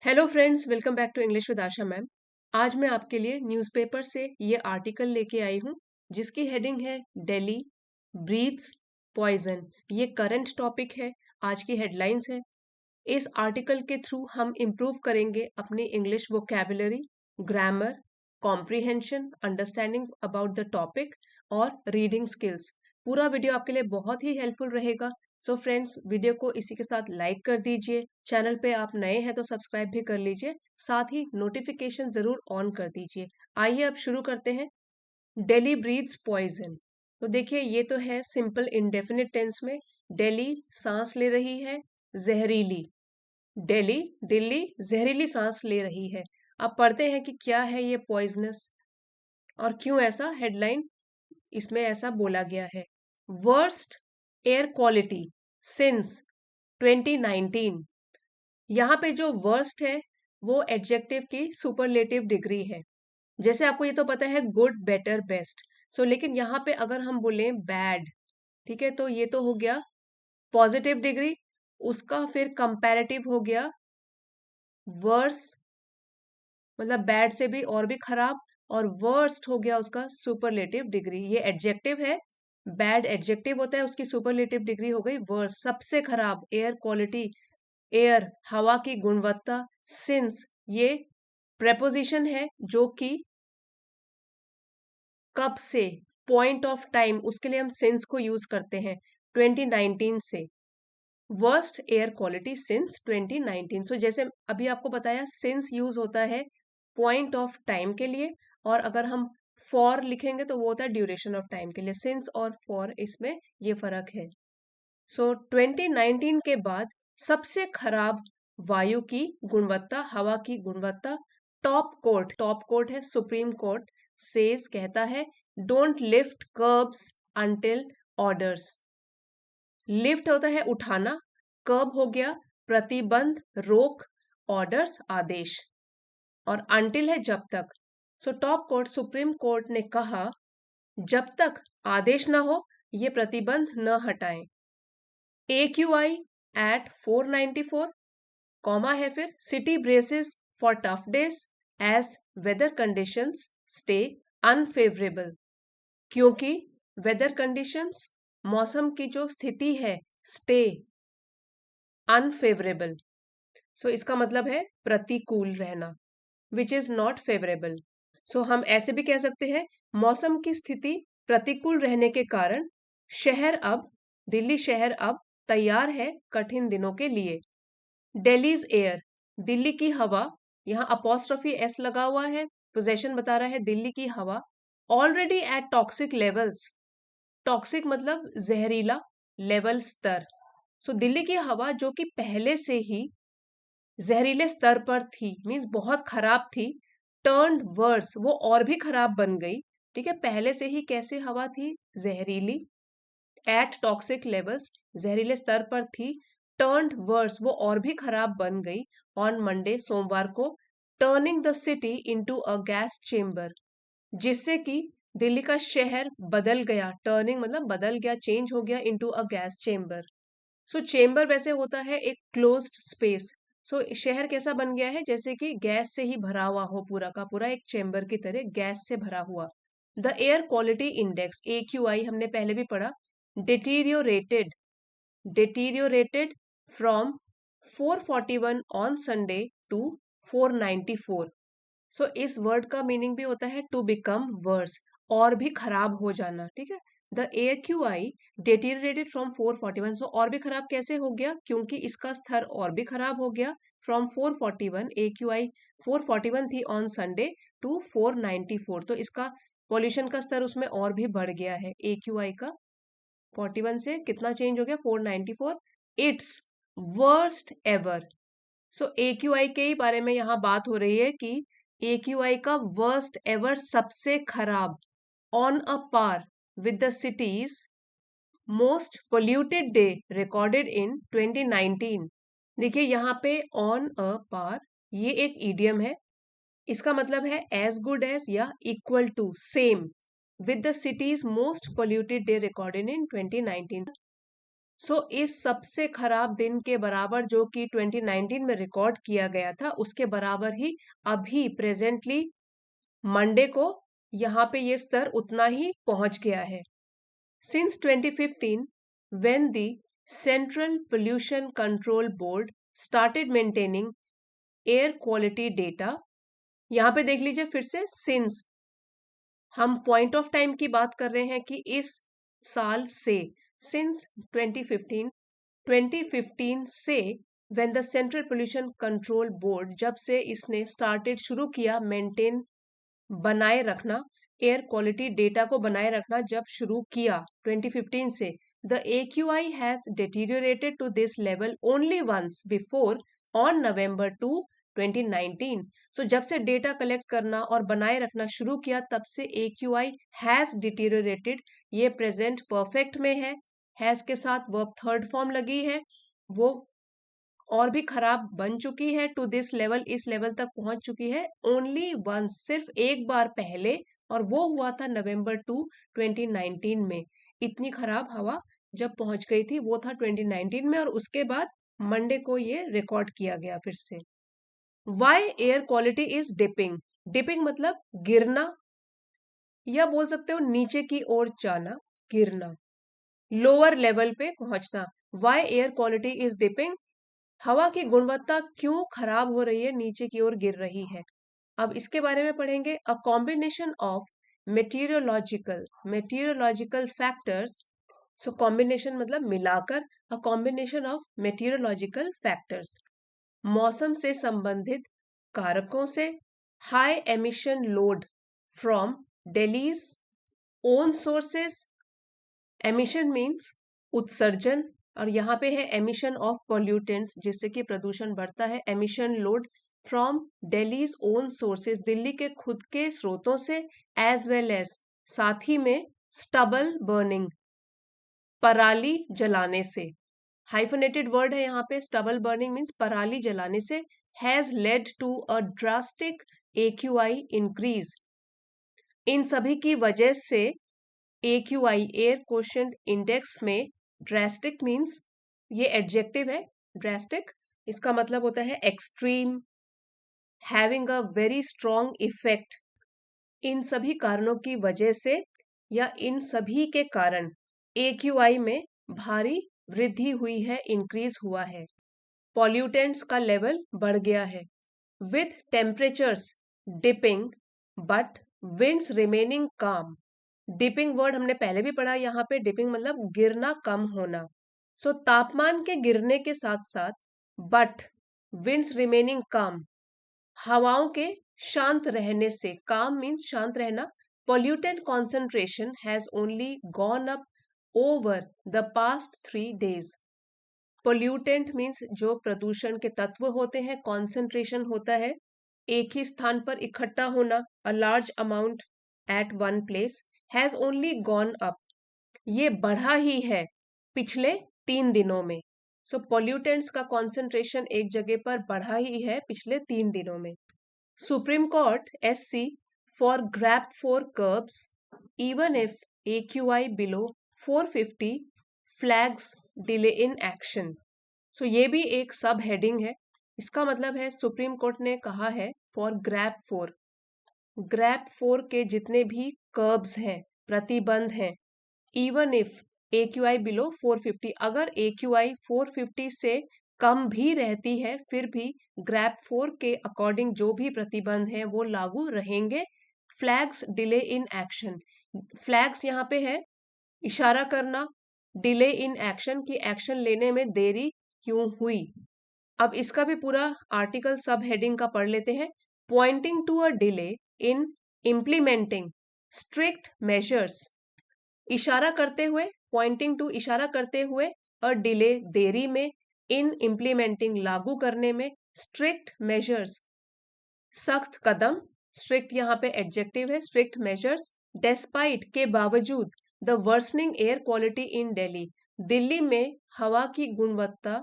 Hello friends, welcome back to English with Asha ma'am. आज मैं आपके लिए न्यूज़पेपर से ये आर्टिकल लेके आई हूँ जिसकी हेडिंग है दिल्ली ब्रीथ्स पॉइजन। ये करंट टॉपिक है, आज की हेडलाइंस है। इस आर्टिकल के थ्रू हम इम्प्रूव करेंगे अपनी English vocabulary, grammar, comprehension, understanding about the topic और रीडिंग स्किल्स। पूरा वीडियो आपके लिए बहुत ही हेल्पफुल रहेगा। सो फ्रेंड्स, वीडियो को इसी के साथ लाइक कर दीजिए। चैनल पे आप नए हैं तो सब्सक्राइब भी कर लीजिए, साथ ही नोटिफिकेशन जरूर ऑन कर दीजिए। आइए अब शुरू करते हैं। Delhi breathes poison. तो देखिए, ये तो है सिंपल इंडेफिनिट टेंस में। दिल्ली सांस ले रही है जहरीली। दिल्ली दिल्ली जहरीली सांस ले रही है। अब पढ़ते हैं कि क्या है ये पॉइजनस और क्यों ऐसा हेडलाइन इसमें ऐसा बोला गया है। Worst air quality since 2019। यहाँ पे जो वर्स्ट है वो एडजेक्टिव की सुपरलेटिव डिग्री है। जैसे आपको ये तो पता है गुड बेटर बेस्ट। सो लेकिन यहाँ पे अगर हम बोले बैड, ठीक है, तो ये तो हो गया पॉजिटिव डिग्री। उसका फिर कंपैरेटिव हो गया वर्स, मतलब बैड से भी और भी खराब। और वर्स्ट हो गया उसका सुपरलेटिव डिग्री। ये एडजेक्टिव है, बैड एडजेक्टिव होता है, उसकी सुपरलेटिव डिग्री हो गई वर्स्ट, सबसे खराब। एयर क्वालिटी, एयर हवा की गुणवत्ता। सिंस ये प्रेपोजिशन है जो कि कब से, पॉइंट ऑफ टाइम, उसके लिए हम सिंस को यूज करते हैं 2019 से। Worst air quality since 2019। सो जैसे अभी आपको बताया, सिंस यूज होता है पॉइंट ऑफ टाइम के लिए, और अगर हम फॉर लिखेंगे तो वो होता है ड्यूरेशन ऑफ टाइम के लिए। सिंस और फॉर, इसमें ये फर्क है। सो 2019 के बाद सबसे खराब वायु की गुणवत्ता, हवा की गुणवत्ता। टॉप कोर्ट है सुप्रीम कोर्ट, सेज कहता है don't lift curbs until orders. Lift होता है उठाना, कर्ब हो गया प्रतिबंध, रोक, ऑर्डर्स आदेश, और अंटिल है जब तक। So top court supreme court ने कहा जब तक आदेश ना हो ये प्रतिबंध न हटाएं। AQI at 494, कॉमा है फिर city braces for tough days as weather conditions stay unfavourable. क्योंकि वेदर कंडीशंस, मौसम की जो स्थिति है, स्टे अनफेवरेबल। सो इसका मतलब है प्रतिकूल रहना, विच इज नॉट फेवरेबल। सो हम ऐसे भी कह सकते हैं मौसम की स्थिति प्रतिकूल रहने के कारण शहर अब, दिल्ली शहर अब तैयार है कठिन दिनों के लिए। दिल्लीज एयर, दिल्ली की हवा, यहाँ अपोस्ट्रोफी एस लगा हुआ है, पोजेशन बता रहा है दिल्ली की हवा already at toxic levels. Toxic मतलब जहरीला, लेवल स्तर। सो दिल्ली की हवा जो कि पहले से ही जहरीले स्तर पर थी, मीन्स बहुत खराब थी, टर्न वर्स, वो और भी खराब बन गई। ठीक है, पहले से ही कैसे हवा थी, जहरीली, एट टॉक्सिक लेवल्स, जहरीले स्तर पर थी, टर्न वर्स, वो और भी खराब बन गई ऑन मंडे, सोमवार को, turning the city into a gas chamber, जिससे कि दिल्ली का शहर बदल गया। टर्निंग मतलब बदल गया, चेंज हो गया into a gas chamber. So chamber वैसे होता है एक क्लोज्ड स्पेस। सो शहर कैसा बन गया है, जैसे कि गैस से ही भरा हुआ हो, पूरा का पूरा एक चेम्बर की तरह गैस से भरा हुआ। The air quality index AQI हमने पहले भी पढ़ा, deteriorated, deteriorated from 441 on Sunday to 494। सो इस वर्ड का मीनिंग भी होता है टू बिकम वर्स, और भी खराब हो जाना। ठीक है, द AQI डिटीरियरेटेड फ्रॉम 441। सो और भी खराब कैसे हो गया, क्योंकि इसका स्तर और भी खराब हो गया। फ्रॉम 441, AQI 441 थी ऑन संडे टू 494, तो इसका पॉल्यूशन का स्तर उसमें और भी बढ़ गया है। AQI का 41 से कितना चेंज हो गया, 494। Its worst ever. सो AQI के ही बारे में यहाँ बात हो रही है कि AQI का वर्स्ट एवर, सबसे खराब, on a par with the city's most polluted day recorded in 2019। देखिए यहाँ पे ऑन अ पार, ये एक ईडियम है, इसका मतलब है एज गुड एज या equal to, same, with the city's most polluted day recorded in 2019। So इस सबसे खराब दिन के बराबर जो कि 2019 में रिकॉर्ड किया गया था, उसके बराबर ही अभी प्रेजेंटली मंडे को यहाँ पे ये स्तर उतना ही पहुंच गया है। Since 2015, when the Central Pollution Control Board started maintaining air quality data, यहाँ पे देख लीजिए फिर से since, हम पॉइंट ऑफ टाइम की बात कर रहे हैं कि इस साल से, since 2015 से, when the Central Pollution Control Board, जब से इसने started शुरू किया मेंटेन बनाए रखना, एयर क्वालिटी डेटा को बनाए रखना जब शुरू किया 2015 से, the AQI has deteriorated to this level only once before on November 2, 2019। सो जब से डेटा कलेक्ट करना और बनाए रखना शुरू किया तब से AQI हैज डिटीरियोरेटेड, ये प्रेजेंट परफेक्ट में है, हैज के साथ वर्ब थर्ड फॉर्म लगी है, वो और भी खराब बन चुकी है, टू दिस लेवल, इस लेवल तक पहुंच चुकी है ओनली वंस, सिर्फ एक बार पहले, और वो हुआ था नवंबर 2, 2019 में। इतनी खराब हवा जब पहुंच गई थी वो था 2019 में, और उसके बाद मंडे को ये रिकॉर्ड किया गया फिर से। Why air quality is dipping, dipping मतलब गिरना, या बोल सकते हो नीचे की ओर जाना, गिरना, लोअर लेवल पे पहुंचना। Why air quality is dipping, हवा की गुणवत्ता क्यों खराब हो रही है, नीचे की ओर गिर रही है। अब इसके बारे में पढ़ेंगे। A combination of meteorological factors, so combination मतलब मिलाकर, a combination of meteorological factors, मौसम से संबंधित कारकों से, high emission load from Delhi's own sources, emission means उत्सर्जन, और यहाँ पे है एमिशन ऑफ पॉल्यूटेंट्स, जिससे कि प्रदूषण बढ़ता है। Emission load from Delhi's own sources, Delhi के खुद के स्रोतों से, एज वेल एज, साथ ही में, स्टबल बर्निंग, पराली जलाने से, हाइफनेटेड वर्ड है यहाँ पे, स्टबल बर्निंग मीन्स पराली जलाने से, has led to a drastic AQI increase, इन सभी की वजह से AQI एयर क्वोशंट इंडेक्स में, ड्रास्टिक मीन्स ये एडजेक्टिव है, ड्रास्टिक इसका मतलब होता है extreme, having a very strong effect, इन सभी कारणों की वजह से या इन सभी के कारण AQI में भारी वृद्धि हुई है, इंक्रीज हुआ है, पॉल्यूटेंट्स का लेवल बढ़ गया है, with temperatures dipping but winds remaining काम। डिपिंग वर्ड हमने पहले भी पढ़ा, यहाँ पे डिपिंग मतलब गिरना, कम होना। सो तापमान के गिरने के साथ साथ, बट विंड्स रिमेनिंग काम, हवाओं के शांत रहने से, काम मीन्स शांत रहना, pollutant concentration has only gone up over the past 3 days। Pollutant means जो प्रदूषण के तत्व होते हैं, कॉन्सेंट्रेशन होता है एक ही स्थान पर इकट्ठा होना, a large amount at one place, has only gone up, ये बढ़ा ही है पिछले 3 दिनों में। सो पोल्यूटेंट्स का कॉन्सेंट्रेशन एक जगह पर बढ़ा ही है पिछले 3 दिनों में। Supreme court SC for grab 4 curbs even if AQI below 450 flags delay in action। सो ये भी एक सब हेडिंग है। इसका मतलब है सुप्रीम कोर्ट ने कहा है फॉर ग्रैप 4 के जितने भी कर्ब्स हैं, प्रतिबंध हैं, इवन इफ AQI बिलो 450, अगर AQI 450 से कम भी रहती है फिर भी ग्रैप 4 के अकॉर्डिंग जो भी प्रतिबंध हैं वो लागू रहेंगे। Flags delay in action, flags यहाँ पे है इशारा करना, डिले इन एक्शन की एक्शन लेने में देरी क्यों हुई। अब इसका भी पूरा आर्टिकल सब हेडिंग का पढ़ लेते हैं। Pointing to a delay in implementing strict measures, इशारा करते हुए, पॉइंटिंग टू इशारा करते हुए, अ डिले देरी में, इन इम्प्लीमेंटिंग लागू करने में, स्ट्रिक्ट मेजर्स सख्त कदम, स्ट्रिक्ट यहाँ पे एडजेक्टिव है, स्ट्रिक्ट मेजर्स, डेस्पाइट के बावजूद, the worsening air quality in Delhi, Delhi में हवा की गुणवत्ता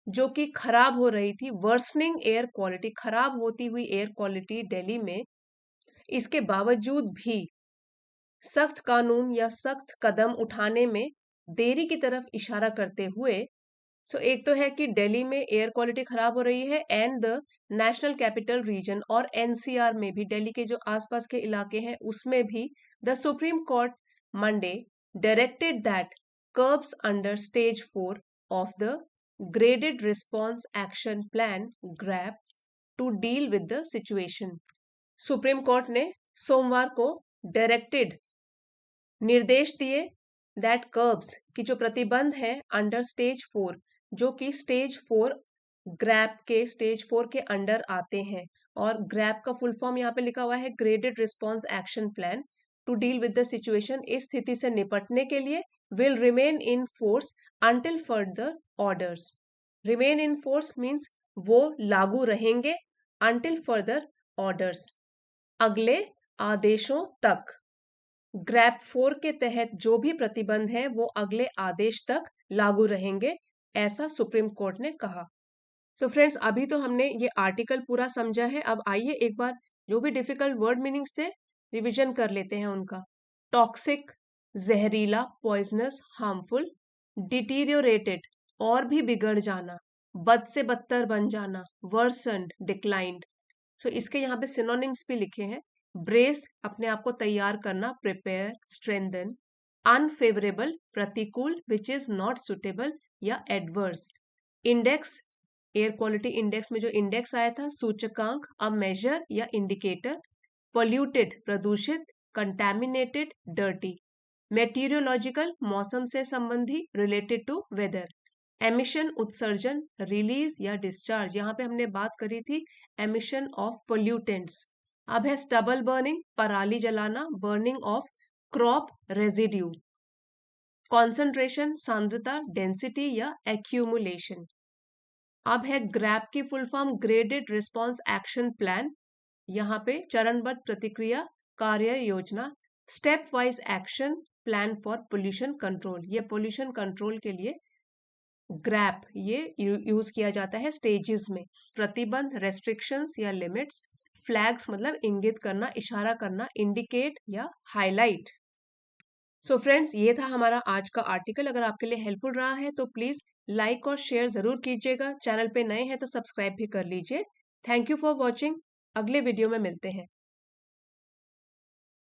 जो कि खराब हो रही थी, वर्सनिंग एयर क्वालिटी, खराब होती हुई एयर क्वालिटी दिल्ली में, इसके बावजूद भी सख्त कानून या सख्त कदम उठाने में देरी की तरफ इशारा करते हुए एक तो है कि दिल्ली में एयर क्वालिटी खराब हो रही है and the national capital region और एनसीआर में भी, दिल्ली के जो आसपास के इलाके हैं उसमें भी, the supreme court Monday directed that curbs under stage 4 of the graded response action plan GRAP to deal with the situation. Supreme court ने सोमवार को डायरेक्टेड निर्देश दिए दैट कर्ब्स की जो प्रतिबंध है अंडर स्टेज 4, जो कि स्टेज 4 ग्रैप के स्टेज 4 के अंडर आते हैं। और ग्रैप का फुल फॉर्म यहाँ पे लिखा हुआ है graded response action plan to deal with the situation. इस स्थिति से निपटने के लिए will remain in force until further orders. Remain in force means वो लागू रहेंगे अंटिल फर्दर ऑर्डर्स, अगले आदेशों तक। ग्रैप 4 के तहत जो भी प्रतिबंध है वो अगले आदेश तक लागू रहेंगे, ऐसा सुप्रीम कोर्ट ने कहा। फ्रेंड्स, अभी तो हमने ये आर्टिकल पूरा समझा है। अब आइए एक बार जो भी डिफिकल्ट वर्ड मीनिंग्स थे रिवीजन कर लेते हैं उनका। टॉक्सिक, जहरीला, पॉइजनस, हार्मफुल। डिटीरियोरेटेड, और भी बिगड़ जाना, बद से बदतर बन जाना, वर्सन्ड, डिक्लाइंड। इसके यहाँ पे सिनोनिम्स भी लिखे हैं। ब्रेस, अपने आप को तैयार करना, प्रिपेयर, स्ट्रेंथन। अनफेवरेबल, प्रतिकूल, विच इज नॉट सुटेबल या adverse. Index, air quality index में जो इंडेक्स आया था, सूचकांक, अ मेजर या इंडिकेटर। पोल्यूटेड, प्रदूषित, कंटैमिनेटेड, डर्टी। मेटीरियोलॉजिकल, मौसम से संबंधी, रिलेटेड टू वेदर। एमिशन, उत्सर्जन, रिलीज या डिस्चार्ज, यहाँ पे हमने बात करी थी एमिशन ऑफ पोल्यूटेंट्स। अब है स्टबल बर्निंग, पराली जलाना, burning of crop residue. Concentration, सांद्रता, डेंसिटी या एक्यूमुलेशन। अब है ग्रैप की full form graded response action plan, यहाँ पे चरणबद्ध प्रतिक्रिया कार्य योजना। Step wise action plan for pollution control, ये पोल्यूशन कंट्रोल के लिए ग्रैप ये यूज किया जाता है स्टेजेस में। प्रतिबंध, रेस्ट्रिक्शंस या लिमिट्स। फ्लैग्स मतलब इंगित करना, इशारा करना, इंडिकेट या हाईलाइट। फ्रेंड्स, ये था हमारा आज का आर्टिकल। अगर आपके लिए हेल्पफुल रहा है तो प्लीज लाइक और शेयर जरूर कीजिएगा। चैनल पे नए हैं तो सब्सक्राइब भी कर लीजिए। Thank you for watching. अगले वीडियो में मिलते हैं।